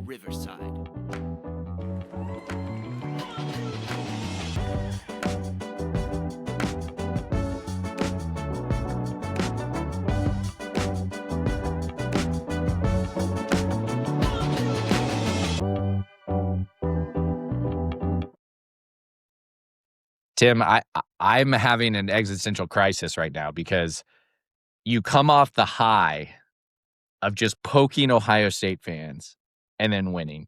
Riverside. Tim, I'm having an existential crisis right now because you come off the high of just poking Ohio State fans and then winning,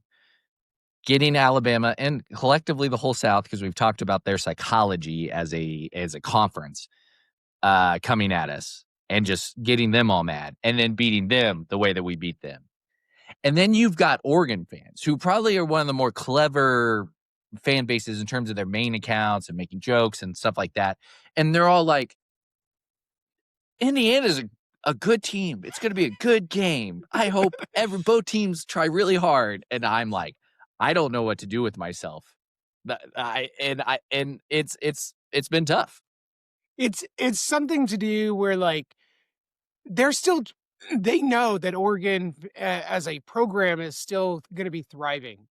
getting Alabama and collectively the whole South, because we've talked about their psychology as a conference coming at us and just getting them all mad and then beating them the way that we beat them. And then you've got Oregon fans who probably are one of the more clever fan bases in terms of their main accounts and making jokes and stuff like that. And they're all like, Indiana's a good team. It's going to be a good game. I hope both teams try really hard. And I'm like, I don't know what to do with myself. And it's been tough. It's something to do where like they know that Oregon as a program is still going to be thriving.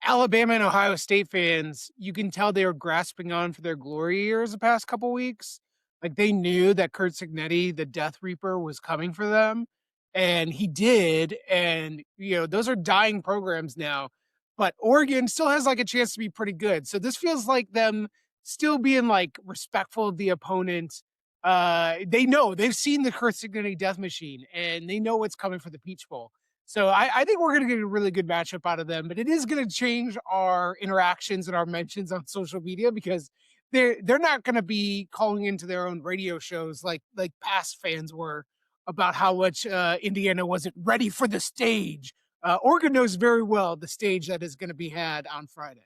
Alabama and Ohio State fans, you can tell they were grasping on for their glory years the past couple weeks. Like they knew that Kurt Signetti, the Death Reaper, was coming for them, and he did. And those are dying programs now, but Oregon still has like a chance to be pretty good. So this feels like them still being like respectful of the opponent. They know they've seen the Kurt Signetti Death Machine, and they know what's coming for the Peach Bowl. So I think we're going to get a really good matchup out of them, but it is going to change our interactions and our mentions on social media because they're not going to be calling into their own radio shows like past fans were about how much Indiana wasn't ready for the stage. Oregon knows very well the stage that is going to be had on Friday.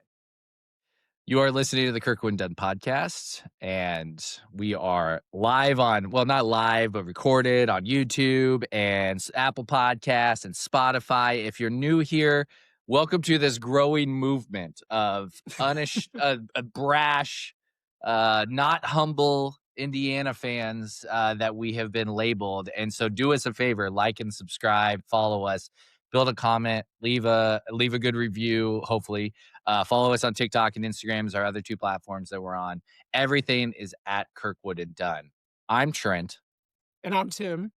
You are listening to the Kirkwood and Dunn podcast, and we are live on, well, not live, but recorded on YouTube and Apple Podcasts and Spotify. If you're new here, welcome to this growing movement of brash, not humble Indiana fans that we have been labeled. And so do us a favor, like and subscribe, follow us, build a comment, leave a good review, hopefully. Follow us on TikTok and Instagram, our other two platforms that we're on. Everything is at Kirkwood and Dunn. I'm Trent. And I'm Tim.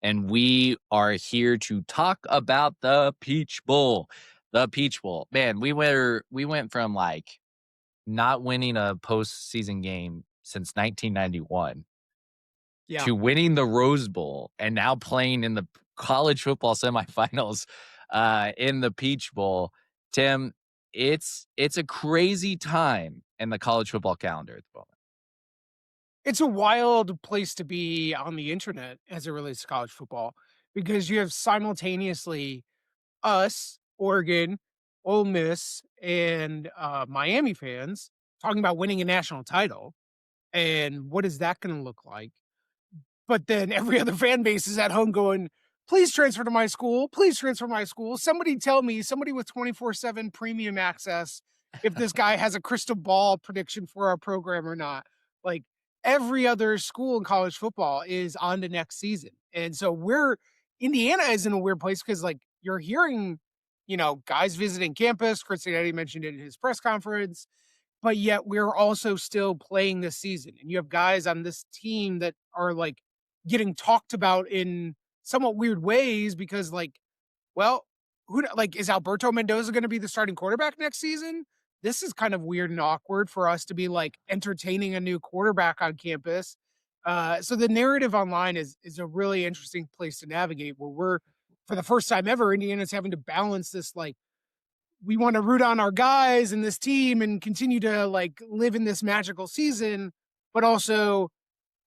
And we are here to talk about the Peach Bowl. The Peach Bowl. Man, we went from like not winning a postseason game since 1991 to winning the Rose Bowl and now playing in the college football semifinals in the Peach Bowl. Tim, it's a crazy time in the college football calendar at the moment. It's a wild place to be on the internet as it relates to college football because you have simultaneously us, Oregon, Ole Miss, and Miami fans talking about winning a national title and what is that going to look like. But then every other fan base is at home going, please transfer to my school. Please transfer to my school. Somebody tell me, somebody with 24/7 premium access, if this guy has a crystal ball prediction for our program or not. Like every other school in college football is on to next season. And so Indiana is in a weird place because like you're hearing, guys visiting campus. Chris Signetti mentioned it in his press conference. But yet we're also still playing this season. And you have guys on this team that are like getting talked about in somewhat weird ways because like, well, is Alberto Mendoza going to be the starting quarterback next season? This is kind of weird and awkward for us to be like entertaining a new quarterback on campus. So the narrative online is a really interesting place to navigate where we're, for the first time ever, Indiana's having to balance this like, we want to root on our guys and this team and continue to like live in this magical season, but also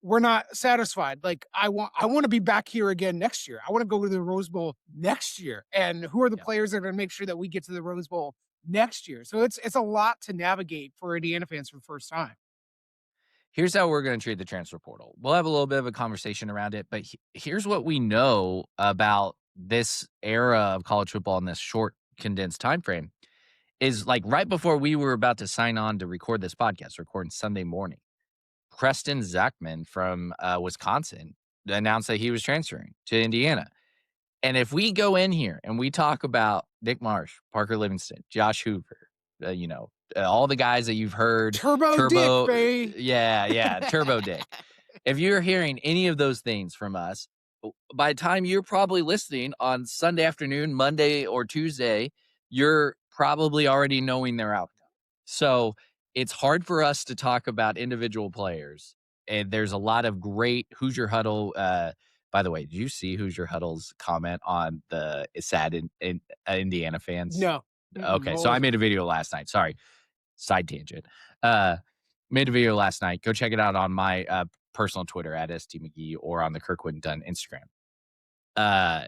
we're not satisfied. Like I want to be back here again next year. I want to go to the Rose Bowl next year. And who are the players that are going to make sure that we get to the Rose Bowl next year? So it's a lot to navigate for Indiana fans for the first time. Here's how we're going to treat the transfer portal. We'll have a little bit of a conversation around it, but here's what we know about this era of college football in this short condensed time frame is like right before we were about to sign on to record this podcast, recording Sunday morning, Preston Zachman from Wisconsin announced that he was transferring to Indiana. And if we go in here and we talk about Nick Marsh, Parker Livingston, Josh Hoover, all the guys that you've heard, Turbo Dick, Turbo, babe. yeah, Turbo Dick. If you're hearing any of those things from us, by the time you're probably listening on Sunday afternoon, Monday or Tuesday, you're probably already knowing their outcome. So it's hard for us to talk about individual players. And there's a lot of great Hoosier Huddle. By the way, did you see Hoosier Huddle's comment on the sad Indiana fans? No. Mm-mm, Okay, what so I was it? made a video last night. Sorry, side tangent. Uh, Made a video last night. Go check it out on my personal Twitter at St McGee or on the Kirkwood and Dunn Instagram. Uh,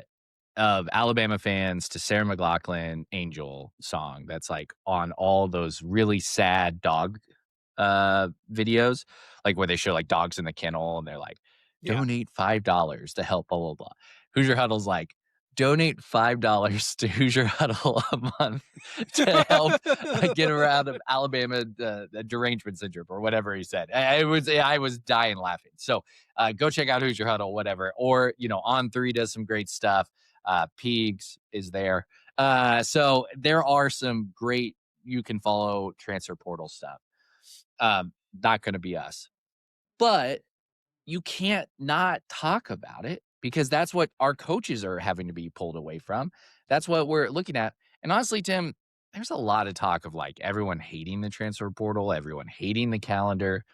of Alabama fans to Sarah McLachlan Angel song that's like on all those really sad dog videos, like where they show like dogs in the kennel and they're like, Yeah. donate $5 to help blah blah blah. Hoosier Huddle's like, donate $5 to Hoosier Huddle a month to help get around of Alabama derangement syndrome or whatever he said. I was dying laughing. So go check out Hoosier Huddle, whatever. Or On3 does some great stuff. Peegs is there. So there are some great, you can follow transfer portal stuff. Not going to be us, but you can't not talk about it because that's what our coaches are having to be pulled away from. That's what we're looking at. And honestly, Tim, there's a lot of talk of like everyone hating the transfer portal, everyone hating the calendar.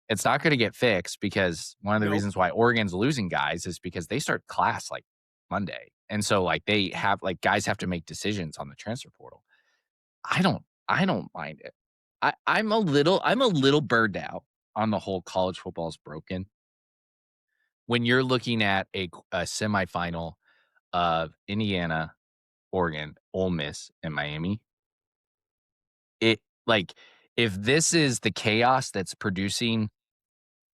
It's not going to get fixed because one of the Nope. reasons why Oregon's losing guys is because they start class like Monday. And so like they have like guys have to make decisions on the transfer portal. I don't mind it. I'm a little burned out on the whole college football is broken. When you're looking at a semifinal of Indiana, Oregon, Ole Miss, and Miami, it like if this is the chaos that's producing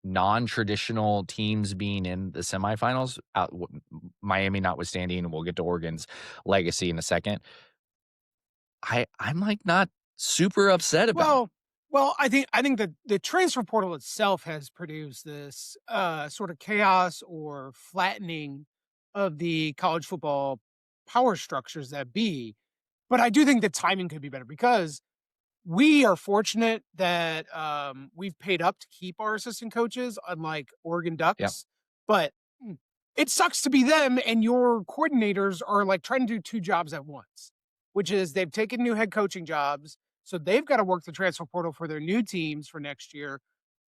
non-traditional teams being in the semifinals, Miami notwithstanding, and we'll get to Oregon's legacy in a second. I'm like not super upset about it. Well, I think that the transfer portal itself has produced this sort of chaos or flattening of the college football power structures that be. But I do think the timing could be better because we are fortunate that we've paid up to keep our assistant coaches, unlike Oregon Yeah, Ducks. But it sucks to be them, and your coordinators are like trying to do two jobs at once, which is they've taken new head coaching jobs, so they've got to work the transfer portal for their new teams for next year,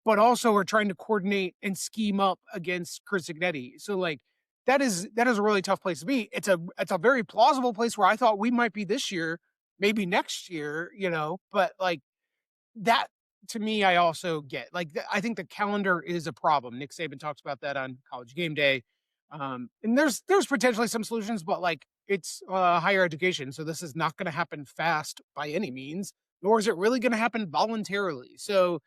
but also are trying to coordinate and scheme up against Chris Ignetti. So like that is a really tough place to be. It's a very plausible place where I thought we might be this year, maybe next year, but like that to me, I also get like I think the calendar is a problem. Nick Saban talks about that on College Game Day, and there's potentially some solutions, but like it's higher education, so this is not going to happen fast by any means, nor is it really going to happen voluntarily. So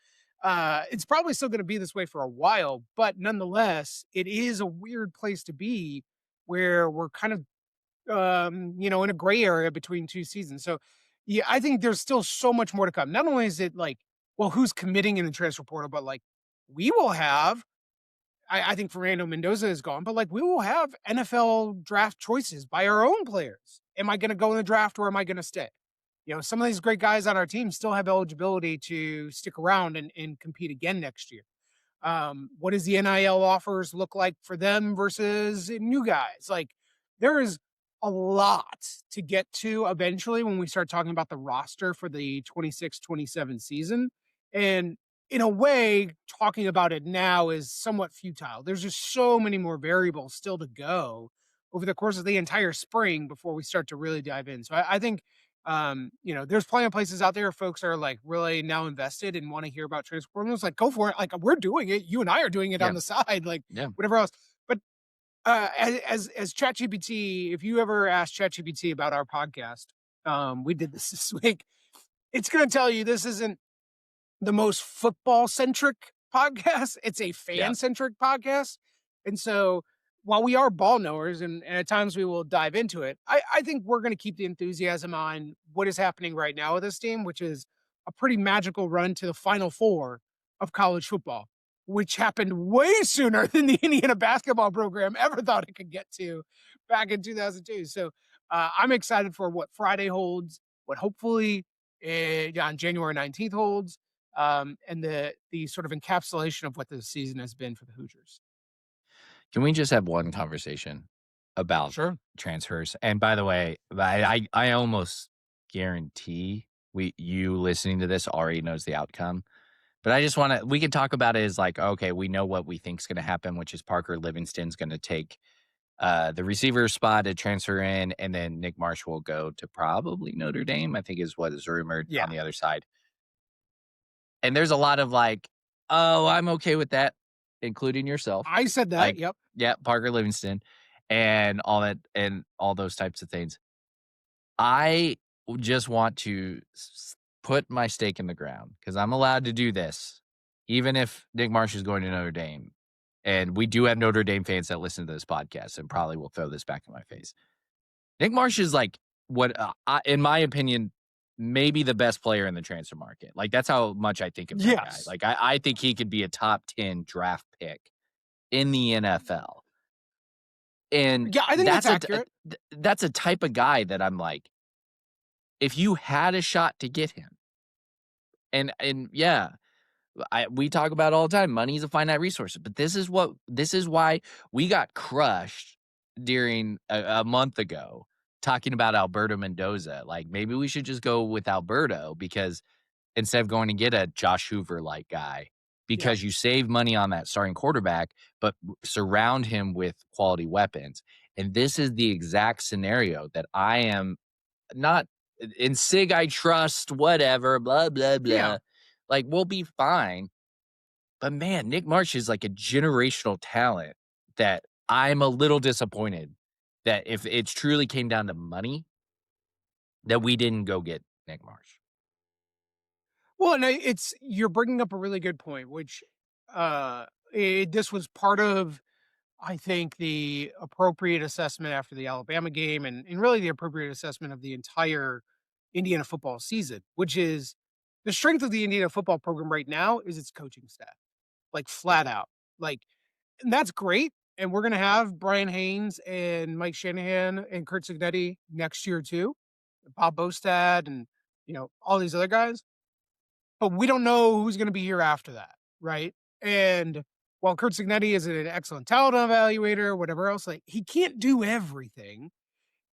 it's probably still going to be this way for a while, but nonetheless, it is a weird place to be where we're kind of in a gray area between two seasons. So, yeah, I think there's still so much more to come. Not only is it like, well, who's committing in the transfer portal, but like we will have, I think Fernando Mendoza is gone, but like we will have NFL draft choices by our own players. Am I going to go in the draft or am I going to stay? Some of these great guys on our team still have eligibility to stick around and compete again next year. What does the NIL offers look like for them versus new guys? Like there is a lot to get to eventually when we start talking about the roster for the 26-27 season. And in a way, talking about it now is somewhat futile. There's just so many more variables still to go over the course of the entire spring before we start to really dive in. So I think there's plenty of places out there folks are like really now invested and want to hear about transformers. Like, go for it. Like, we're doing it. You and I are doing it yeah, on the side, like yeah, whatever else. But as ChatGPT, if you ever ask ChatGPT about our podcast, we did this week. It's going to tell you this isn't the most football centric podcast. It's a yeah, fan centric podcast. And so while we are ball knowers and at times we will dive into it, I think we're going to keep the enthusiasm on what is happening right now with this team, which is a pretty magical run to the Final Four of college football, which happened way sooner than the Indiana basketball program ever thought it could get to back in 2002. So I'm excited for what Friday holds, what hopefully on January 19th holds, and the sort of encapsulation of what the season has been for the Hoosiers. Can we just have one conversation about Sure. transfers? And by the way, I almost guarantee you listening to this already knows the outcome. But I just wanna we can talk about it as like, okay, we know what we think's gonna happen, which is Parker Livingston's gonna take, the receiver spot to transfer in, and then Nick Marsh will go to probably Notre Dame, I think is what is rumored Yeah. on the other side. And there's a lot of like, "Oh, I'm okay with that," including yourself. I said that. Like, Yep. yeah, Parker Livingston and all that and all those types of things. I just want to put my stake in the ground because I'm allowed to do this, even if Nick Marsh is going to Notre Dame. And we do have Notre Dame fans that listen to this podcast and probably will throw this back in my face. Nick Marsh is like what, in my opinion, maybe the best player in the transfer market. Like that's how much I think of that guy. Yes. Like I think he could be a top 10 draft pick in the NFL. And Yeah, I think that's accurate. that's a type of guy that I'm like, if you had a shot to get him, and yeah, we talk about it all the time. Money is a finite resource, but this is why we got crushed during a month ago talking about Alberto Mendoza. Like maybe we should just go with Alberto because instead of going to get a Josh Hoover like guy, Yep. because you save money on that starting quarterback, but surround him with quality weapons. And this is the exact scenario that I am not in Sig. I trust whatever, blah blah Yeah. blah. Like we'll be fine. But man, Nick Marsh is like a generational talent that I'm a little disappointed that if it truly came down to money, that we didn't go get Nick Marsh. Well, and it's you're bringing up a really good point, which this was part of I think the appropriate assessment after the Alabama game and really the appropriate assessment of the entire Indiana football season, which is the strength of the Indiana football program right now is its coaching staff, like flat out. Like, and that's great. And we're going to have Brian Haynes and Mike Shanahan and Kurt Signetti next year too, Bob Bostad and, all these other guys. But we don't know who's going to be here after that. Right. And while Kurt Signetti is an excellent talent evaluator, whatever else, like he can't do everything.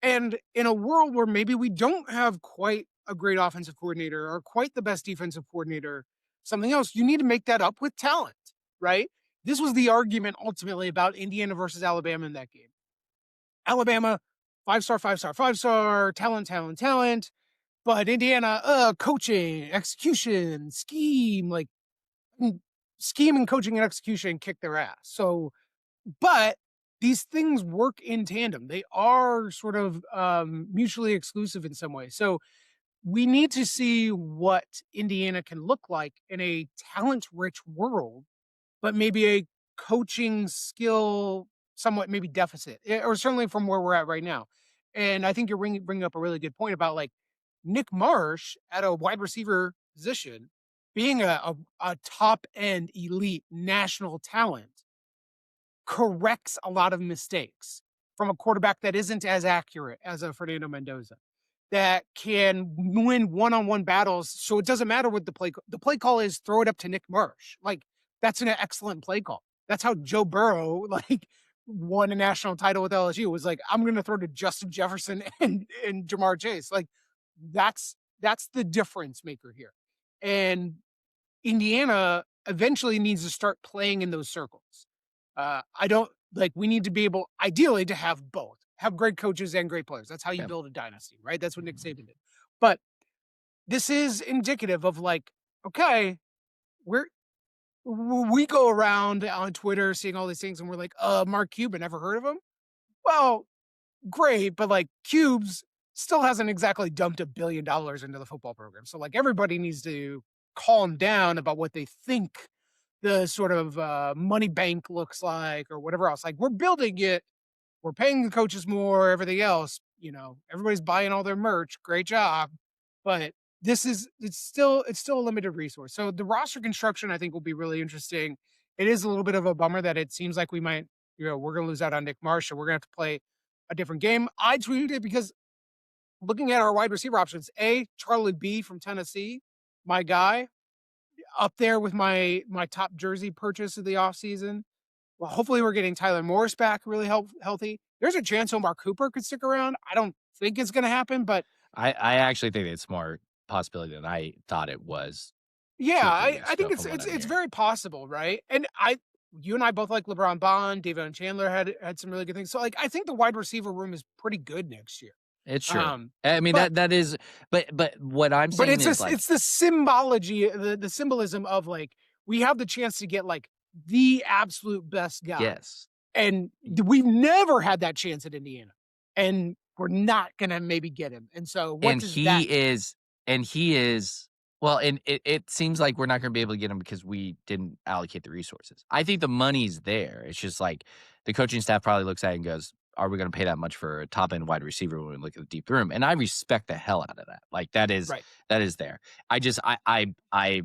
And in a world where maybe we don't have quite a great offensive coordinator or quite the best defensive coordinator, something else, you need to make that up with talent, right? This was the argument ultimately about Indiana versus Alabama in that game. Alabama, 5-star, 5-star, 5-star, talent, talent, talent. But Indiana, coaching, execution, scheme, like scheme and coaching and execution kick their ass. So but these things work in tandem. They are sort of mutually exclusive in some way. So we need to see what Indiana can look like in a talent rich world, but maybe a coaching skill somewhat maybe deficit, or certainly from where we're at right now. And I think you're bringing up a really good point about like Nick Marsh at a wide receiver position being a top end elite national talent corrects a lot of mistakes from a quarterback that isn't as accurate as a Fernando Mendoza, that can win one-on-one battles. So it doesn't matter what the play call is, throw it up to Nick Marsh. Like that's an excellent play call. That's how Joe Burrow like won a national title with LSU. Was like, I'm gonna throw to Justin Jefferson and Jamar Chase. Like that's the difference maker here. And Indiana eventually needs to start playing in those circles. I don't like we need to be able ideally to have both. Have great coaches and great players. That's how you Yeah. build a dynasty, right? That's what Nick Saban did. But this is indicative of like, okay, we're we go around on Twitter seeing all these things and we're like, Mark Cuban, ever heard of him? Well, great, but like Cubes still hasn't exactly dumped $1 billion into the football program. So like everybody needs to calm down about what they think the sort of money bank looks like or whatever else. Like we're building it, we're paying the coaches more, everything else, everybody's buying all their merch. Great job. But it's still a limited resource. So the roster construction I think will be really interesting. It is a little bit of a bummer that it seems like we might, we're gonna lose out on Nick Marsh, so we're gonna have to play a different game. I tweeted it because looking at our wide receiver options, Charlie B from Tennessee, my guy, up there with my top jersey purchase of the offseason. Well, hopefully we're getting Tyler Morris back really healthy. There's a chance Omar Cooper could stick around. I don't think it's going to happen, but I actually think it's more possibility than I thought it was yeah, 2 or 3 I weeks think ago from what I'm it's hearing. very possible, right? And you and I both like LeBron Bond. David and Chandler had some really good things. So like, I think the wide receiver room is pretty good next year. It's true. Um, I mean, but that is but what I'm but saying is, like, it's the symbology, the symbolism of like we have the chance to get like the absolute best guy, yes. and we've never had that chance at Indiana, and we're not gonna maybe get him. And so, what And does that he mean? is and he is well, and it seems like we're not gonna be able to get him because we didn't allocate the resources. I think the money's there. It's just like the coaching staff probably looks at it and goes, "Are we gonna pay that much for a top end wide receiver when we look at the deep room?" And I respect the hell out of that. Like Right? that is there. I just I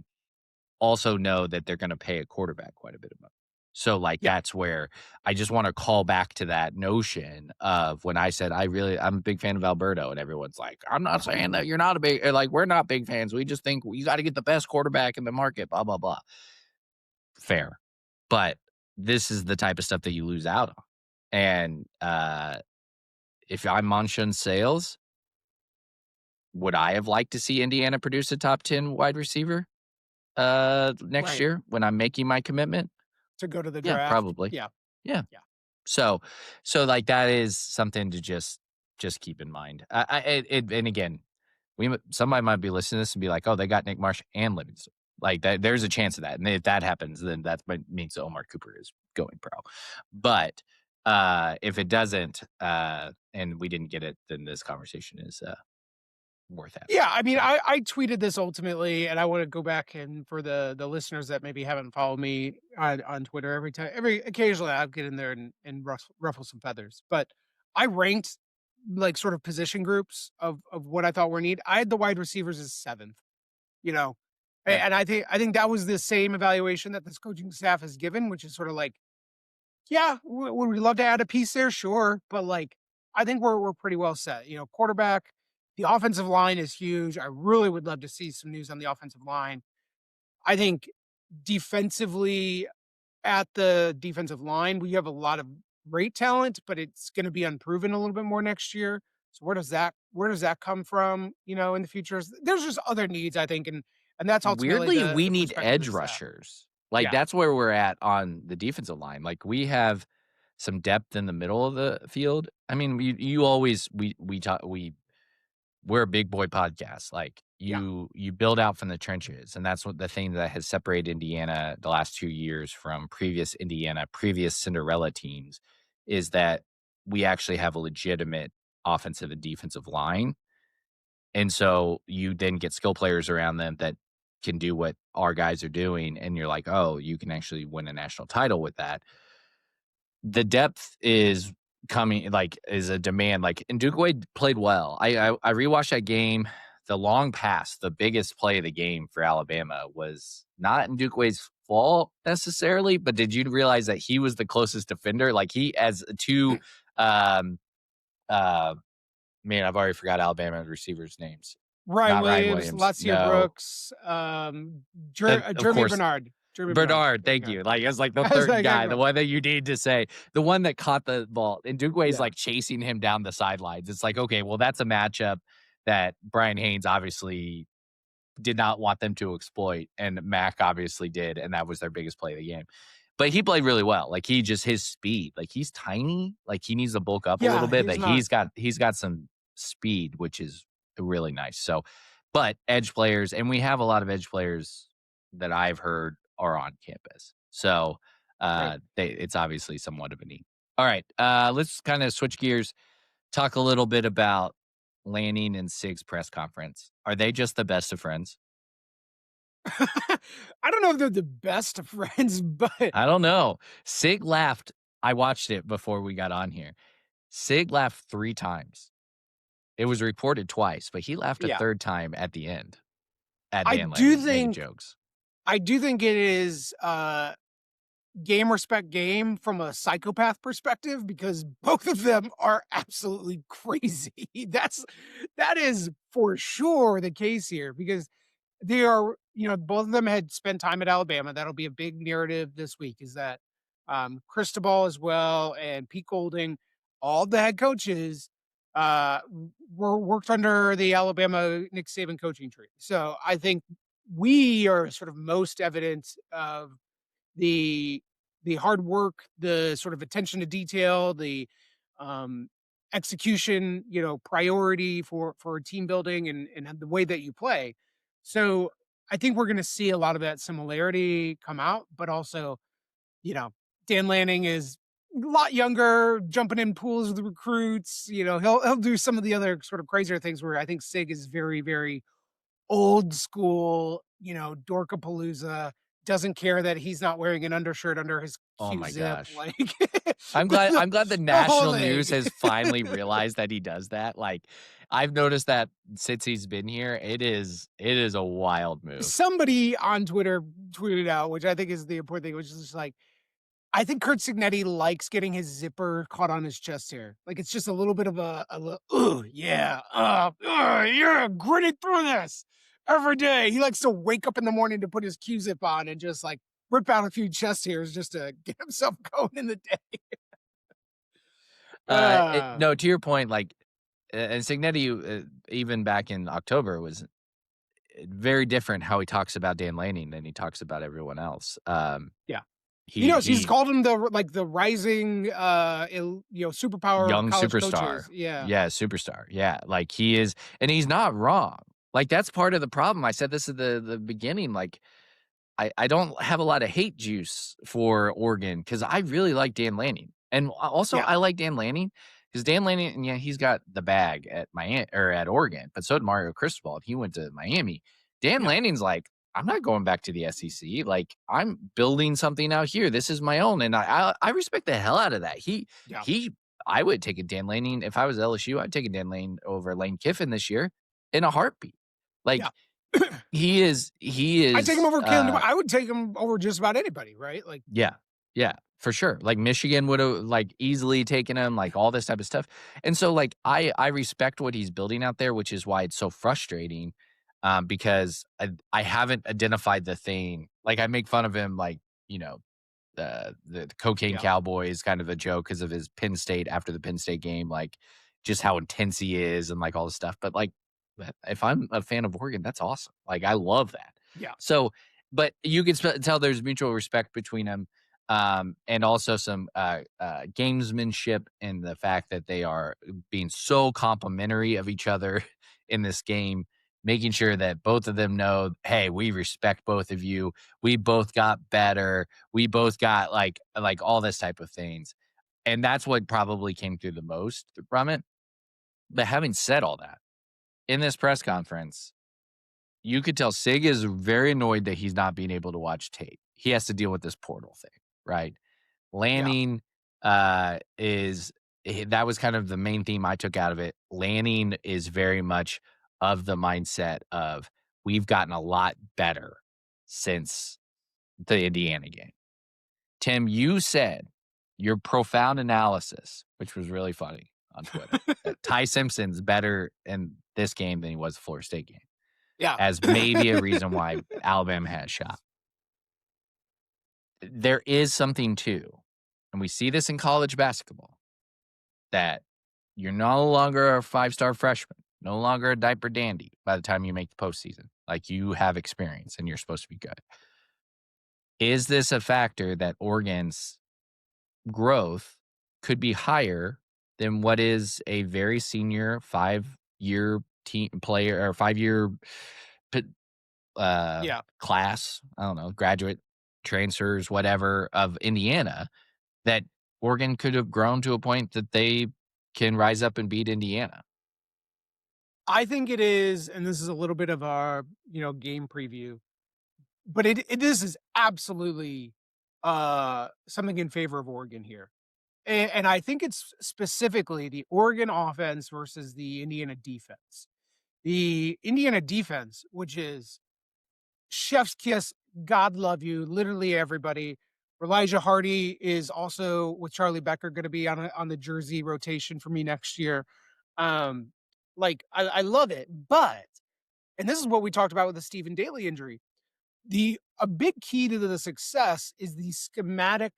also know that they're gonna pay a quarterback quite a bit of money. So, like, Yeah, that's where I just wanna call back to that notion of when I said I'm a big fan of Alberto, and everyone's like, "I'm not saying that you're not a big," like, "We're not big fans. We just think you gotta get the best quarterback in the market, blah, blah, blah." Fair. But this is the type of stuff that you lose out on. And, if I'm Manshawn Sales, would I have liked to see Indiana produce a top 10 wide receiver, next right. year when I'm making my commitment? To go to the Yeah, draft. probably. Yeah, Yeah. yeah. So like, that is something to just keep in mind. And again, somebody might be listening to this and be like, "Oh, they got Nick Marsh and Livingston." Like, that there's a chance of that, and if that happens, then that might means that Omar Cooper is going pro. But, if it doesn't, and we didn't get it, then this conversation is, worth having. Yeah, I mean, So I tweeted this ultimately, and I want to go back and for the listeners that maybe haven't followed me on Twitter, every occasionally I'll get in there and ruffle some feathers. But I ranked like sort of position groups of what I thought were need. I had the wide receivers as seventh, you know, okay. and I think that was the same evaluation that this coaching staff has given, which is sort of like, yeah, would we love to add a piece there? Sure, but like, I think we're pretty well set. You know, quarterback, the offensive line is huge. I really would love to see some news on the offensive line. I think defensively at the defensive line, we have a lot of great talent, but it's going to be unproven a little bit more next year. So where does that come from? You know, in the future, there's just other needs I think, and that's ultimately Weirdly, we the need perspective of edge the staff. rushers. Like, Yeah, that's where we're at on the defensive line. Like, we have some depth in the middle of the field. I mean, you always we talk we're a big boy podcast. Like, yeah, you build out from the trenches, and that's what the thing that has separated Indiana the last 2 years from previous Cinderella teams, is that we actually have a legitimate offensive and defensive line. And so you then get skill players around them that can do what our guys are doing, and you're like, "Oh, you can actually win a national title with that." The depth is coming, like, is a demand, like, and Ndukwe played well. I rewatched that game. The long pass, the biggest play of the game for Alabama was not Ndukwe's fault necessarily, but did you realize that he was the closest defender? Like, he as 2, um, uh man, I've already forgot Alabama receivers' names. Ryan Not Ryan Williams, Williams. Latia No. Brooks, Of Jeremy course, Bernard. Jeremy Bernard. Bernard, There you thank go. you. Like, it's like the I was 3rd like, guy, the one that you need to say, the one that caught the ball, and Ndugwe's, yeah, like, chasing him down the sidelines. It's like, okay, well, that's a matchup that Brian Haynes obviously did not want them to exploit, and Mac obviously did, and that was their biggest play of the game. But he played really well. Like, his speed, like, he's tiny, like, he needs to bulk up a little yeah. bit, He's but not he's got some speed, which is really nice. So, but edge players, and we have a lot of edge players that I've heard are on campus. So, right. it's obviously somewhat of a need. All right, let's kinda switch gears, talk a little bit about Lanning and Sig's press conference. Are they just the best of friends? I don't know if they're the best of friends, but I don't know. Sig laughed. I watched it before we got on here. Sig laughed 3 times. It was reported twice, but he laughed a yeah, 3rd time at the end at I Dan do Lanning making think jokes. I do think it is game respect game from a psychopath perspective because both of them are absolutely crazy. That is for sure the case here because they are, both of them had spent time at Alabama. That'll be a big narrative this week is that Cristobal as well and Pete Golding, all the head coaches were worked under the Alabama Nick Saban coaching tree. So I think we are sort of most evidence of the hard work, the sort of attention to detail, the um, execution, priority for team building and the way that you play. So I think we're going to see a lot of that similarity come out, but also, you know, Dan Lanning is a lot younger, jumping in pools with the recruits. He'll do some of the other sort of crazier things where I think Sig is very, very old school, Dorkapalooza, doesn't care that he's not wearing an undershirt under his Oh my Q-zip, gosh. like, I'm with glad the I'm glad the the whole national news thing. has finally realized that he does that. Like, I've noticed that since he's been here, it is a wild move. Somebody on Twitter tweeted out, which I think is the important thing, which is just like, I think Kurt Signetti likes getting his zipper caught on his chest hair. Like, it's just a little bit of a little, "Ugh, yeah, yeah, gritted through this every day." He likes to wake up in the morning to put his Q-zip on and just, like, rip out a few chest hairs just to get himself going in the day. Uh, No, to your point, like, and Signetti, even back in October was very different how he talks about Dan Lanning than he talks about everyone else. yeah. He He knows, he's he called him the rising, superpower of young college superstar. coaches. Yeah. Yeah, superstar. Yeah, like, he is and he's not wrong. Like, that's part of the problem. I said this at the beginning, like, I don't have a lot of hate juice for Oregon because I really like Dan Lanning. And also, Yeah. I like Dan Lanning because Dan Lanning, yeah, he's got the bag at Miami or at Oregon, but so did Mario Cristobal. And he went to Miami. Dan Yeah. Lanning's like, I'm not going back to the SEC. Like, I'm building something out here. This is my own, and I respect the hell out of that. Yeah. He I would take a Dan Lanning if I was LSU. I'd take a Dan Lane over Lane Kiffin this year in a heartbeat. Yeah. Like, he I'd take him is over Kalen. I would take him over just about anybody, right? Like, yeah. Yeah, for sure. Like, Michigan would've, like, easily taken him, like, all this type of stuff. And so, like, I respect what he's building out there, which is why it's so frustrating, because I haven't identified the thing. Like, I make fun of him, like, you know, the cocaine yeah. cowboy is kind of a joke because of his Penn State after the Penn State game, like, just how intense he is and, like, all this stuff. But, like, if I'm a fan of Oregon, that's awesome. Like, I love that. Yeah. So, but you can tell there's mutual respect between them, and also some gamesmanship in the fact that they are being so complimentary of each other in this game, making sure that both of them know, hey, we respect both of you. We both got better. We both got like all this type of things, and that's what probably came through the most from it. But having said all that, in this press conference, you could tell Sig is very annoyed that he's not being able to watch tape. He has to deal with this portal thing, right? Yeah. Lanning that was kind of the main theme I took out of it. Lanning is very much of the mindset of we've gotten a lot better since the Indiana game. Tim, you said your profound analysis, which was really funny on Twitter, that Ty Simpson's better in this game than he was the Florida State game, Yeah. as maybe a reason why Alabama had a shot. There is something too, and we see this in college basketball, that you're no longer a five-star freshman, no longer a diaper dandy by the time you make the postseason. Like, you have experience and you're supposed to be good. Is this a factor that Oregon's growth could be higher than what is a very senior 5-year team player or 5-year Yeah. class, I don't know, graduate transfers, whatever, of Indiana, that Oregon could have grown to a point that they can rise up and beat Indiana. I think it is, and this is a little bit of our, game preview, but this is absolutely something in favor of Oregon here. And I think it's specifically the Oregon offense versus the Indiana defense. The Indiana defense, which is chef's kiss, God love you, literally everybody. Elijah Hardy is also with Charlie Becker going to be on the jersey rotation for me next year. Um, I love it, but and this is what we talked about with the Stephen Daly injury. A big key to the success is the schematic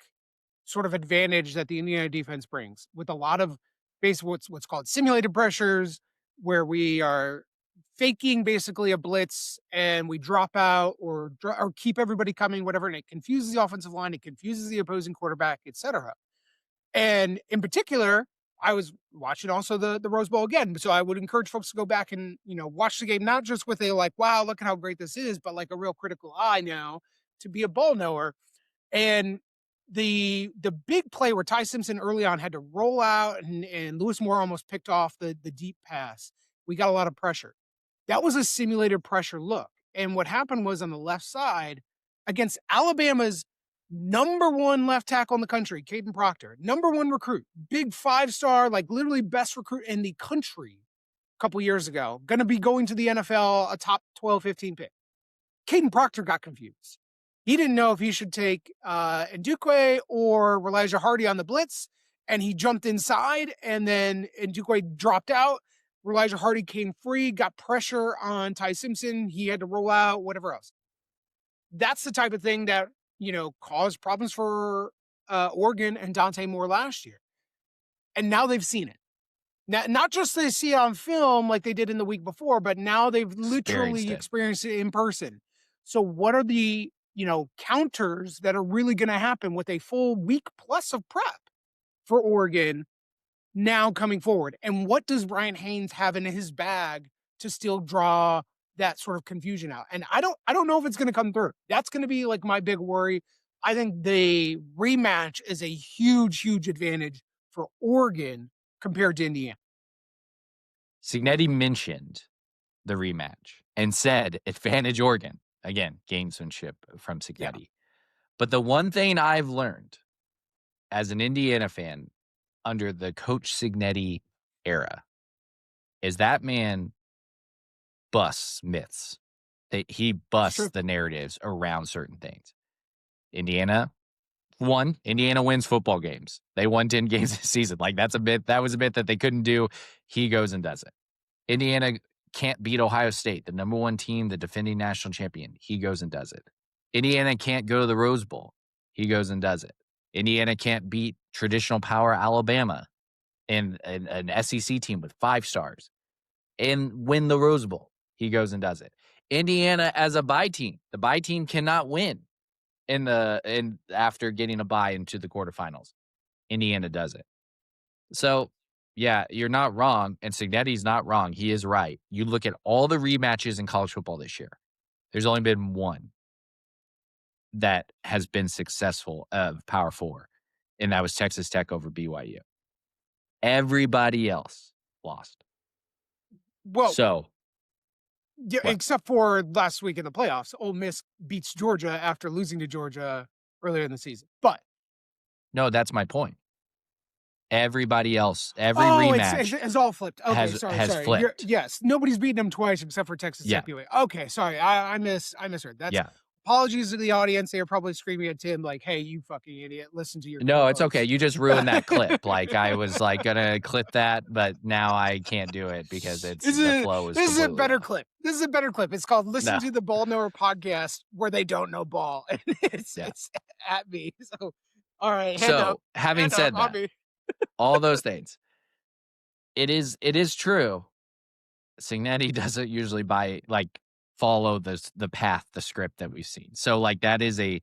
sort of advantage that the Indiana defense brings with a lot of what's called simulated pressures, where we are faking basically a blitz and we drop out or keep everybody coming, whatever, and it confuses the offensive line, it confuses the opposing quarterback, etc. And in particular, I was watching also the Rose Bowl again. So I would encourage folks to go back and, watch the game, not just with a like, wow, look at how great this is, but like a real critical eye now to be a ball knower. And the big play where Ty Simpson early on had to roll out and Lewis Moore almost picked off the deep pass. We got a lot of pressure. That was a simulated pressure look. And what happened was on the left side against Alabama's number one left tackle in the country, Caden Proctor, number one recruit, big 5-star, like literally best recruit in the country a couple years ago, going to be going to the NFL, a top 12, 15 pick. Caden Proctor got confused. He didn't know if he should take Ndukwe or Elijah Hardy on the blitz, and he jumped inside, and then Ndukwe dropped out. Elijah Hardy came free, got pressure on Ty Simpson. He had to roll out, whatever else. That's the type of thing that, caused problems for Oregon and Dante Moore last year. And now they've seen it. Now, not just they see it on film like they did in the week before, but now they've literally experienced it in person. So what are the, counters that are really going to happen with a full week plus of prep for Oregon now coming forward? And what does Brian Haynes have in his bag to still draw that sort of confusion out? And I don't know if it's going to come through. That's going to be like my big worry. I think the rematch is a huge, huge advantage for Oregon compared to Indiana. Cignetti mentioned the rematch and said advantage Oregon. Again, gamesmanship from Cignetti. Yeah. But the one thing I've learned as an Indiana fan under the Coach Cignetti era is that man busts myths. He busts the narratives around certain things. Indiana wins football games. They won 10 games this season. Like that was a bit that they couldn't do. He goes and does it. Indiana can't beat Ohio State, the number one team, the defending national champion. He goes and does it. Indiana can't go to the Rose Bowl. He goes and does it. Indiana can't beat traditional power Alabama and an SEC team with 5 stars and win the Rose Bowl. He goes and does it. Indiana as a bye team. The bye team cannot win after getting a bye into the quarterfinals. Indiana does it. So, yeah, you're not wrong, and Cignetti's not wrong. He is right. You look at all the rematches in college football this year. There's only been one that has been successful of Power 4, and that was Texas Tech over BYU. Everybody else lost. Well, so yeah, except for last week in the playoffs, Ole Miss beats Georgia after losing to Georgia earlier in the season. But no, that's my point. Everybody else, rematch it's all flipped. Okay, has flipped. Yes, nobody's beaten them twice except for Texas Tech. Okay, sorry, I misheard. That's apologies to the audience. They are probably screaming at Tim like, "Hey, you fucking idiot! Listen to your." No, it's okay. You just ruined that clip. Like I was like gonna clip that, but now I can't do it because the flow is. This is a better clip. This is a better clip. It's called "Listen to the Ball Knower Podcast," where they don't know ball, and it's at me. So, all right. Having said that. All those things. It is true. Cignetti doesn't usually follow the path, the script that we've seen. So like that is a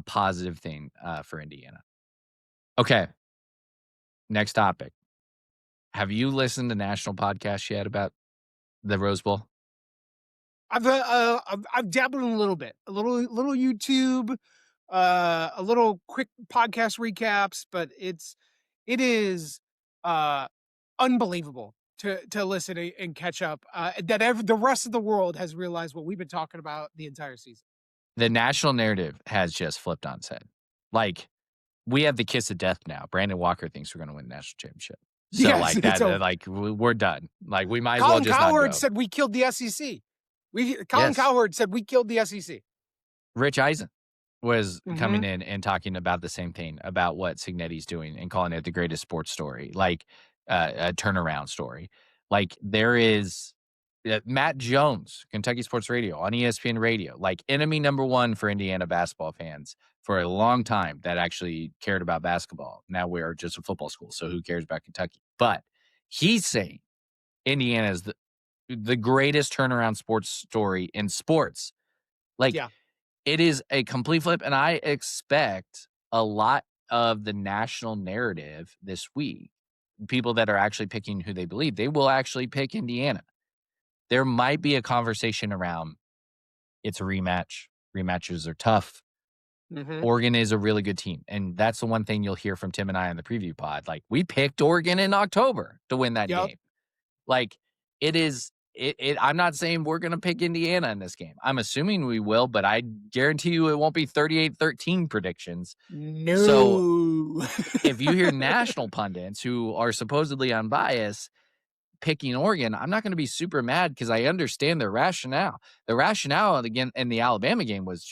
positive thing for Indiana. Okay. Next topic. Have you listened to national podcasts yet about the Rose Bowl? I've dabbled in a little bit, a little YouTube, a little quick podcast recaps, but it is unbelievable to listen and catch up that the rest of the world has realized what we've been talking about the entire season. The national narrative has just flipped on its head. Like, we have the kiss of death now. Brandon Walker thinks we're going to win the national championship. So, we're done. Like, we might as well just not go. Colin Cowherd said we killed the SEC. Colin Cowherd said we killed the SEC. Rich Eisen. was coming Mhm. in and talking about the same thing, about what Signetti's doing and calling it the greatest sports story, like, a turnaround story. Like, there is Matt Jones, Kentucky Sports Radio on ESPN Radio, like, enemy number 1 for Indiana basketball fans for a long time that actually cared about basketball. Now we're just a football school, so who cares about Kentucky? But he's saying Indiana is the greatest turnaround sports story in sports. Like, Yeah. it is a complete flip, and I expect a lot of the national narrative this week, people that are actually picking who they believe, they will actually pick Indiana. There might be a conversation around it's a rematch. Rematches are tough. Mhm. Oregon is a really good team, and that's the one thing you'll hear from Tim and I on the preview pod. Like, we picked Oregon in October to win that Yep. game. Like, I'm not saying we're gonna pick Indiana in this game. I'm assuming we will, but I guarantee you it won't be 38-13 predictions. So, No. if you hear national pundits who are supposedly unbiased picking Oregon, I'm not gonna be super mad because I understand their rationale. The rationale, again, in the Alabama game was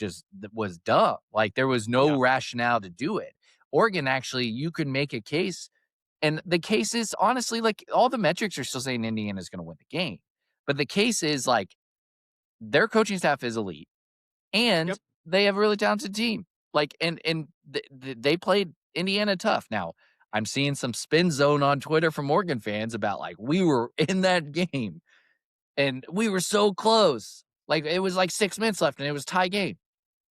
dumb. Like, there was no Yeah. rationale to do it. Oregon, actually, you could make a case, and the case is honestly, like, all the metrics are still saying Indiana's gonna win the game. But the case is, like, their coaching staff is elite, and Yep. they have a really talented team. Like, and they played Indiana tough. Now, I'm seeing some spin zone on Twitter from Oregon fans about, like, we were in that game, and we were so close. Like, it was, like, 6 minutes left, and it was tie game.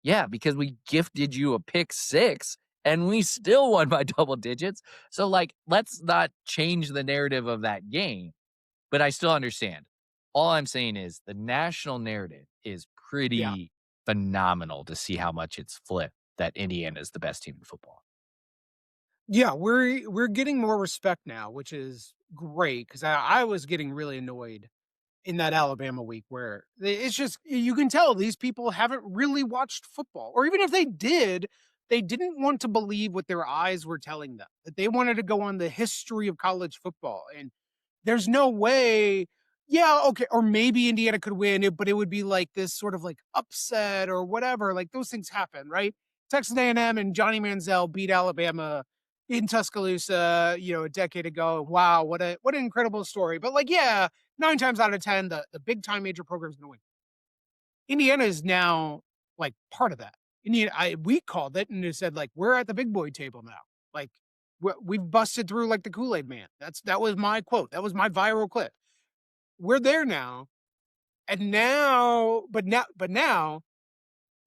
Yeah, because we gifted you a pick 6 and we still won by double digits. So, like, let's not change the narrative of that game, but I still understand. All I'm saying is the national narrative is Yeah. pretty phenomenal to see how much it's flipped that Indiana is the best team in football. Yeah, we're getting more respect now, which is great because I was getting really annoyed in that Alabama week where it's just you can tell these people haven't really watched football, or even if they did, they didn't want to believe what their eyes were telling them. That they wanted to go on the history of college football, and there's no way. Yeah, okay, or maybe Indiana could win it, but it would be like this sort of like upset or whatever. Like those things happen, right? Texas A&M and Johnny Manziel beat Alabama in Tuscaloosa, a decade ago. Wow, what an incredible story. But like, yeah, 9 times out of 10, the big time major program's gonna win. Indiana is now, like, part of that. We called it and it said, like, "We're at the big boy table now." Like, we've busted through like the Kool-Aid Man. That was my quote. That was my viral clip. We're there now, and now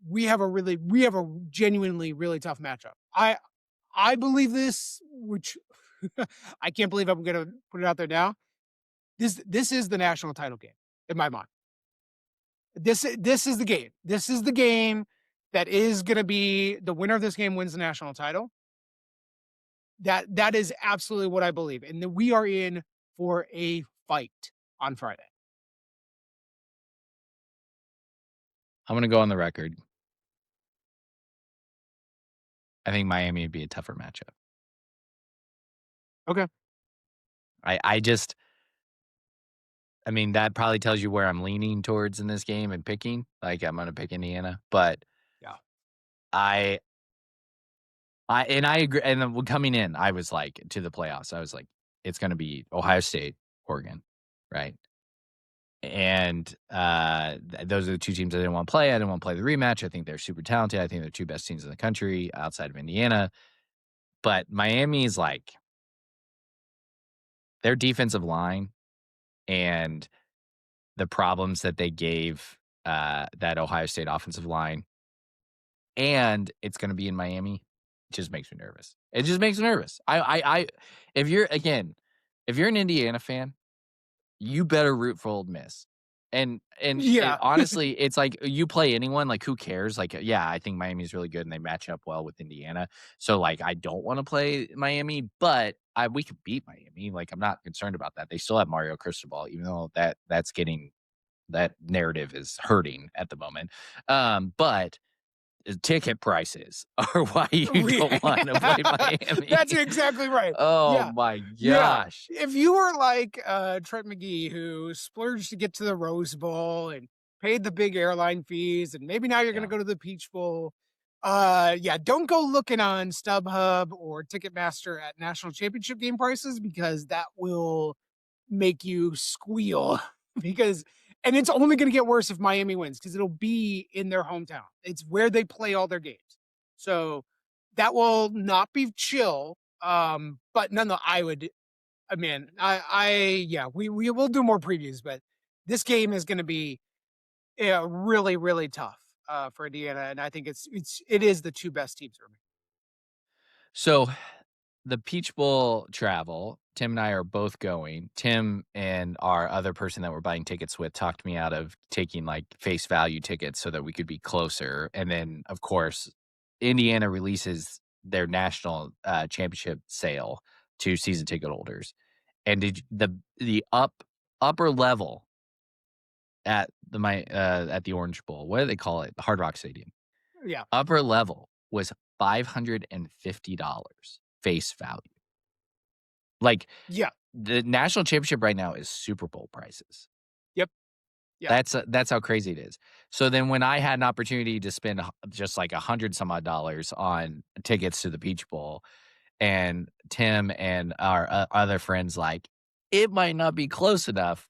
we have a genuinely really tough matchup. I believe this, which I can't believe I'm gonna put it out there now. This is the national title game in my mind. This is the game. This is the game that is gonna be the winner of this game wins the national title. That is absolutely what I believe, and that we are in for a fight on Friday. I'm going to go on the record. I think Miami would be a tougher matchup. Okay. I just, I mean, that probably tells you where I'm leaning towards in this game and picking. Like, I'm going to pick Indiana, but Yeah. I I agree, and then coming in, I was like, to the playoffs, I was like, it's gonna be Ohio State, Oregon, right? And, those are the 2 teams I didn't wanna play. I didn't wanna play the rematch. I think they're super talented. I think they're 2 best teams in the country outside of Indiana. But Miami is like their defensive line and the problems that they gave, that Ohio State offensive line, and it's gonna be in Miami, just makes me nervous. It just makes me nervous. I if you're again, if you're an Indiana fan, you better root for Ole Miss. And it Yeah. honestly, it's like you play anyone, like, who cares? Like, yeah, I think Miami's really good and they match up well with Indiana. So, like, I don't wanna play Miami, but we could beat Miami. Like, I'm not concerned about that. They still have Mario Cristobal, even though that narrative is hurting at the moment. But ticket prices are why you We don't wanna play Miami. That's exactly right. Oh Yeah. my Yeah. gosh. If you were like, Trent McGee who splurged to get to the Rose Bowl and paid the big airline fees, and maybe now you're gonna Yeah. go to the Peach Bowl, Yeah, don't go looking on StubHub or Ticketmaster at national championship game prices because that will make you squeal because and it's only going to get worse if Miami wins because it'll be in their hometown. It's where they play all their games. So that will not be chill. But none the I would man, yeah, we will do more previews, but this game is going to be really, really tough for Indiana, and I think it is the two best teams for me. So the Peach Bowl travel, Tim and I are both going. Tim and our other person that we're buying tickets with talked me out of taking like face value tickets so that we could be closer. And then, of course, Indiana releases their national championship sale to season ticket holders. And the upper level at the Orange Bowl, what do they call it? The Hard Rock Stadium. Yeah, Upper level was $550 face value. Like, yeah, the national championship right now is Super Bowl prices. yep, yeah, That's how crazy it is. So then when I had an opportunity to spend just like 100 some odd dollars on tickets to the Peach Bowl, and Tim and our other friends like, "It might not be close enough."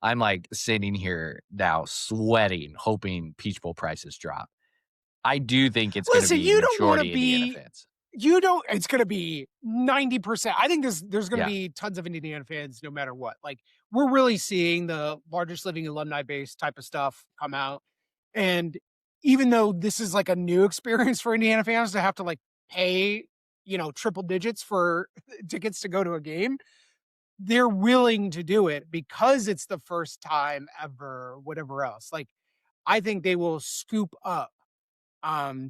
I'm, like, sitting here now sweating, hoping Peach Bowl prices drop. I do think it's gonna listen, be you don't want to majority Indiana be fans. you don't it's going to be 90%. I think there's going to Yeah. be tons of Indiana fans no matter what. Like we're really seeing the largest living alumni base type of stuff come out. And even though this is like a new experience for Indiana fans to have to like pay, triple digits for tickets to go to a game, they're willing to do it because it's the first time ever, whatever else. Like I think they will scoop up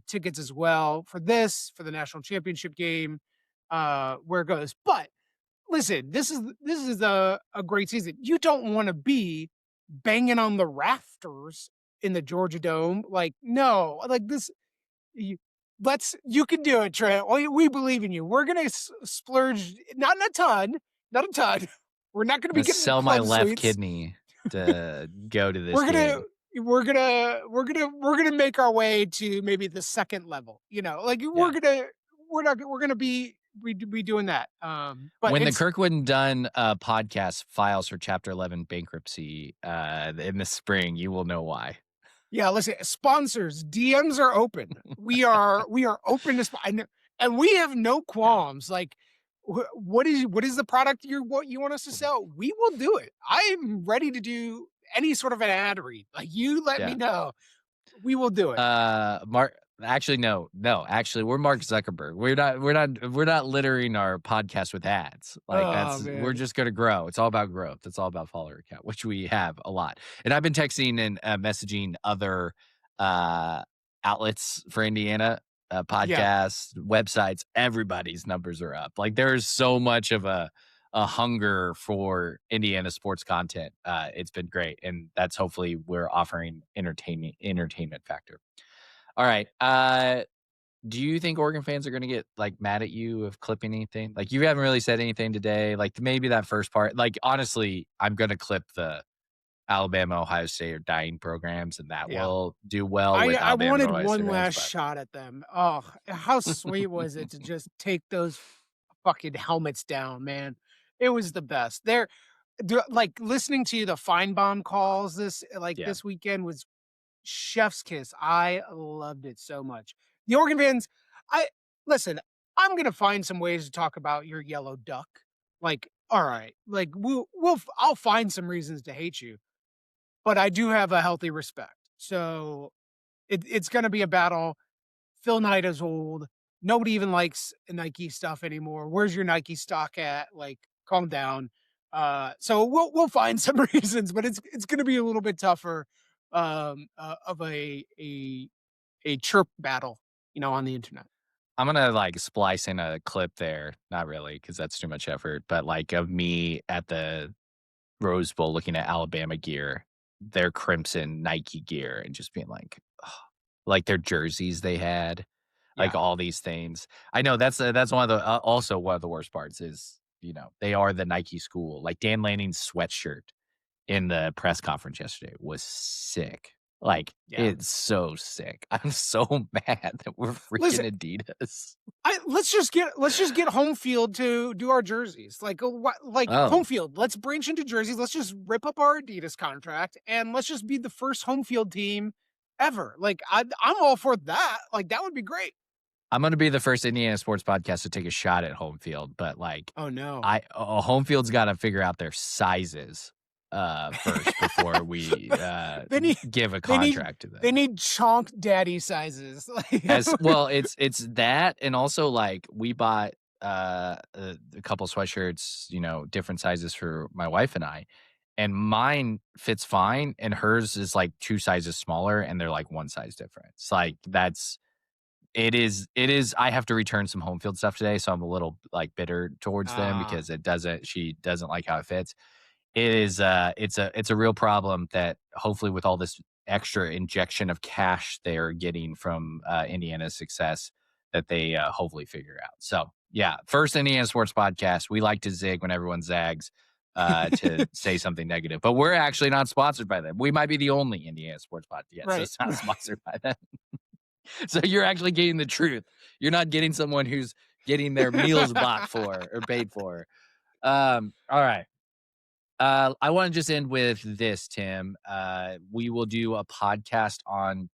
tickets as well for for the national championship game, where it goes. But listen, this is a great season. You don't want to be banging on the rafters in the Georgia Dome. Like, no, like this. You, you can do it, Trent. We believe in you. We're gonna splurge, not in a ton, not a ton. We're not gonna I'm be gonna getting sell my club left suites. kidney to go to this We're gonna game. we're gonna make our way to maybe the second level. Like Yeah. we're gonna be doing that. But When the it's Kirkwood and Dunn, podcast files for Chapter 11 bankruptcy, in the spring, you will know why. yeah. Listen, sponsors DMs are open. We are open to and we have no Yeah. qualms. Like what is the product what you want us to sell? We will do it. I'm ready to do any sort of an ad read. Like you let me Yeah. know. We will do it. Mark actually, no, actually, we're Mark Zuckerberg. We're not littering our podcast with ads. Like, Oh we're man. just gonna grow. It's all about growth. It's all about follower count, which we have a lot. And I've been texting and, messaging other, uh, outlets for Indiana, Yeah. podcasts, websites. Everybody's numbers are up. Like, there's so much of a hunger for Indiana sports content. It's been great, and that's hopefully we're offering entertainment factor. All right. Do you think Oregon fans are going to get like mad at you of clipping anything? Like you haven't really said anything today. Like maybe that first part. Like honestly, I'm going to clip the Alabama, Ohio State are dying programs, and that Yeah. will do well I with I Alabama and wanted Ohio State one fans. last But shot at them. Oh, how sweet was it to just take those fucking helmets down, man. It was the best. Like, listening to the Feinbaum calls yeah, this weekend was chef's kiss. I loved it so much. The Oregon fans, I listen, I'm gonna find some ways to talk about your yellow duck. Like, all right, like, I'll find some reasons to hate you, but I do have a healthy respect. So it's going to be a battle. Phil Knight is old. Nobody even likes Nike stuff anymore. Where's your Nike stock at? Like, calm down. So we'll find some reasons, but it's going to be a little bit tougher of a chirp battle, on the internet. I'm gonna like splice in a clip there. Not really, because that's too much effort. But like of me at the Rose Bowl looking at Alabama gear, their crimson Nike gear, and just being like their jerseys they had, like Yeah. all these things. I know that's one of the also one of the worst parts is they are the Nike school. Like Dan Lanning's sweatshirt in the press conference yesterday was sick. Like, Yeah. it's so sick. I'm so mad that we're Listen, freaking Adidas. let's just get home field to do our jerseys. Like, like home Oh, field. Let's branch into jerseys. Let's just rip up our Adidas contract and let's just be the first home field team ever. Like, I'm all for that. Like, that would be great. I'm gonna be the first Indiana sports podcast to take a shot at home field, but, like, Oh no. home field's gotta figure out their sizes, first before we, They need give a they need contract to they them. need chonk daddy sizes. Like, As well, it's that, and also, like, we bought, a couple sweatshirts, different sizes for my wife and I, and mine fits fine, and hers is, like, 2 sizes smaller, and they're, like, 1 size difference. Like, it is I have to return some home field stuff today, so I'm a little, like, bitter towards them ah, because she doesn't like how it fits. It is, it's a real problem that hopefully with all this extra injection of cash they're getting from, Indiana's success that they, hopefully figure out. So, yeah, first Indiana sports podcast. We like to zig when everyone zags, to say something negative, but we're actually not sponsored by them. We might be the only Indiana sports podcast right, that's not right. sponsored by them. So you're actually getting the truth. You're not getting someone who's getting their meals bought for or paid for. All right. I want to just end with this, Tim. We will do a podcast on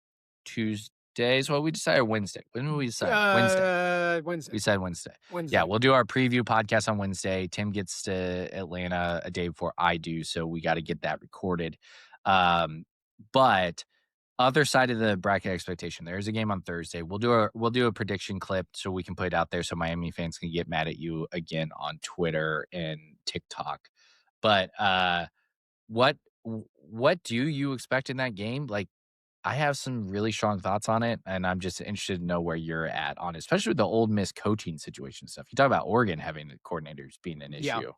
Tuesdays. Well, we decided Wednesday. When did we decide? Wednesday. Wednesday. We said Wednesday. Yeah, Wednesday. we'll do our preview podcast on Wednesday. Tim gets to Atlanta a day before I do, so we got to get that recorded. But other side of the bracket expectation, there is a game on Thursday. We'll do a prediction clip so we can put it out there so Miami fans can get mad at you again on Twitter and TikTok. But what do you expect in that game? Like, I have some really strong thoughts on it, and I'm just interested to know where you're at on it, especially with the Old Miss coaching situation stuff. You talk about Oregon having the coordinators being an Yeah. issue.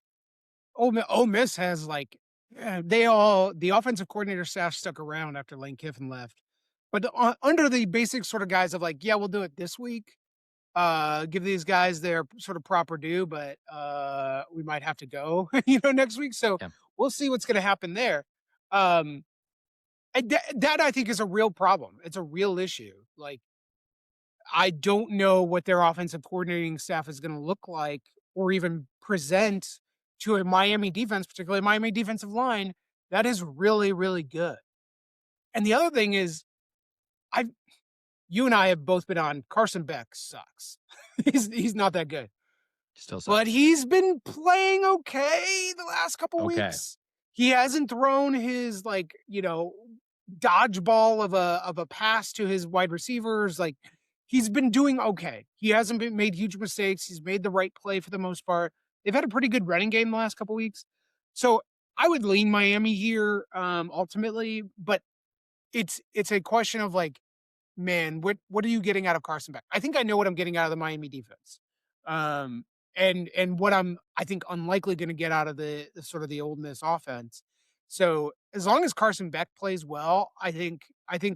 Ole Miss has, like, the offensive coordinator staff stuck around after Lane Kiffin left, but under the basic sort of guise of, like, "Yeah, we'll do it this week, give these guys their sort of proper due, but, we might have to go, next week." So, Yeah. we'll see what's gonna happen there. Um, and that I think is a real problem. It's a real issue. Like, I don't know what their offensive coordinating staff is gonna look like or even present to a Miami defense, particularly Miami defensive line, that is really, really good. And the other thing is, I've you and I have both been on Carson Beck sucks. He's not that good. Still But sucks. he's been playing okay the last couple Okay. weeks. He hasn't thrown his, like, dodgeball of a pass to his wide receivers. Like, he's been doing okay. He hasn't been made huge mistakes. He's made the right play for the most part. They've had a pretty good running game the last couple weeks. So I would lean Miami here, ultimately, but it's a question of, like, man, what are you getting out of Carson Beck? I think I know what I'm getting out of the Miami defense. Um, and what I think unlikely going to get out of the sort of the Old Miss offense. So as long as Carson Beck plays well, I think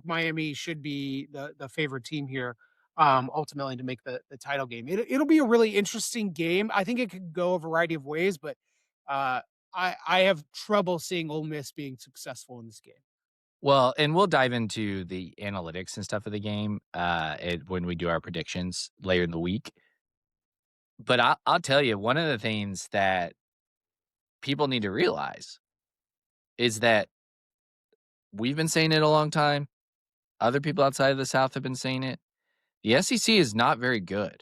Miami should be the favorite team here, ultimately to make the title game. It'll be a really interesting game. I think it could go a variety of ways, but uh, I have trouble seeing Ole Miss being successful in this game. Well, and we'll dive into the analytics and stuff of the game, when we do our predictions later in the week. But I'll tell you, one of the things that people need to realize is that we've been saying it a long time. Other people outside of the South have been saying it. The SEC is not very good.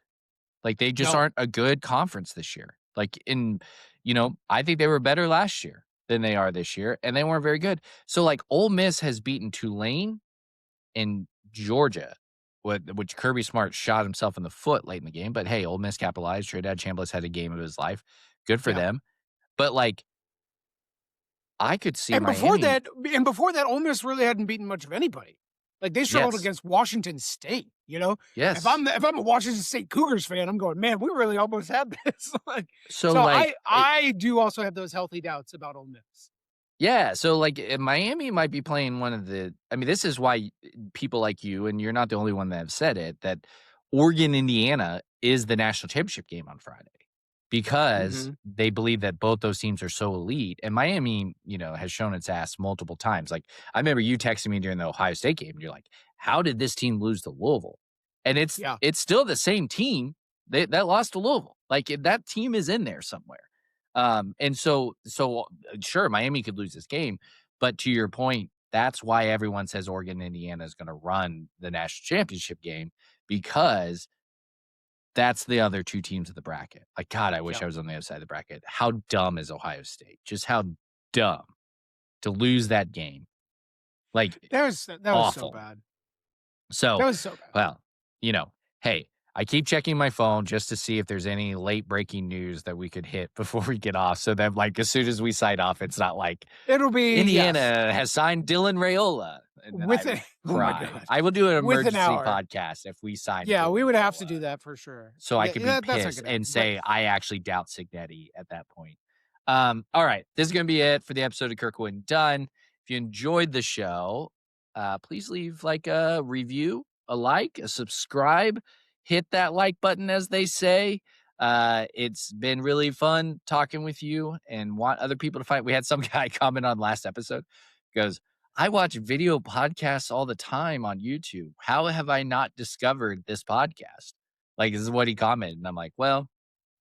Like, they just No, aren't a good conference this year. Like, I think they were better last year than they are this year, and they weren't very good. So, like, Ole Miss has beaten Tulane and Georgia, which Kirby Smart shot himself in the foot late in the game. But hey, Ole Miss capitalized. Trinidad Chambliss had a game of his life. Good for yeah. them. But, like, I could see And before Miami. that and before that, Ole Miss really hadn't beaten much of anybody. Like, they struggled Yes. against Washington State, you know? If Yes. I'm a Washington State Cougars fan, I'm going, "Man, we really almost had this." Like, So, so like, I do also have those healthy doubts about Ole Miss. yeah, so, like, Miami might be playing this is why people like you, and you're not the only one that have said it, that Oregon, Indiana is the national championship game on Friday. because Mhm. they believe that both those teams are so elite. And Miami, has shown its ass multiple times. Like, I remember you texting me during the Ohio State game, and you're like, "How did this team lose to Louisville?" And it's Yeah. it's still the same team that lost to Louisville. Like, that team is in there somewhere. Sure, Miami could lose this game, but to your point, that's why everyone says Oregon, Indiana is going to run the national championship game because that's the other 2 teams of the bracket. Like, God, I wish Yeah. I was on the other side of the bracket. How dumb is Ohio State? Just how dumb to lose that game. Like, That was so awful. bad. So, That was so bad. well, hey, I keep checking my phone just to see if there's any late breaking news that we could hit before we get off so that, like, as soon as we sign off, it's not like It'll be yes. Indiana has signed Dylan Raiola, and then I Within would oh my cry. god. I will do an With an emergency hour. podcast if we sign Yeah, we Dylan would have to Raiola. do that for sure. So I could be That's not pissed gonna and happen, but say, I actually doubt Signetti at that point. All right. This is going to be it for the episode of Kirkwood and Dunn. If you enjoyed the show, please leave like a review, a like, a subscribe, hit that like button, as they say. It's been really fun talking with you and want other people to find. We had some guy comment on last episode, goes, I watch video podcasts all the time on YouTube. How have I not discovered this podcast? Like, this is what he commented. And I'm like, well,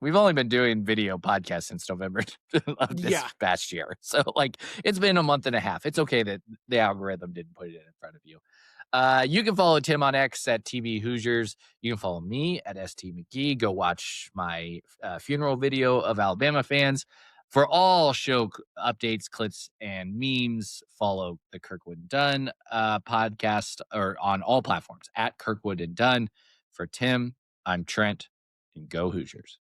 we've only been doing video podcasts since November of this yeah. past year. So, like, it's been a month and a half. It's okay that the algorithm didn't put it in front of you. You can follow Tim on X at TB Hoosiers. You can follow me at ST McGee. Go watch my funeral video of Alabama fans. For all show updates, clips, and memes, follow the Kirkwood and Dunn podcast or on all platforms at Kirkwood and Dunn. For Tim, I'm Trent, and go Hoosiers.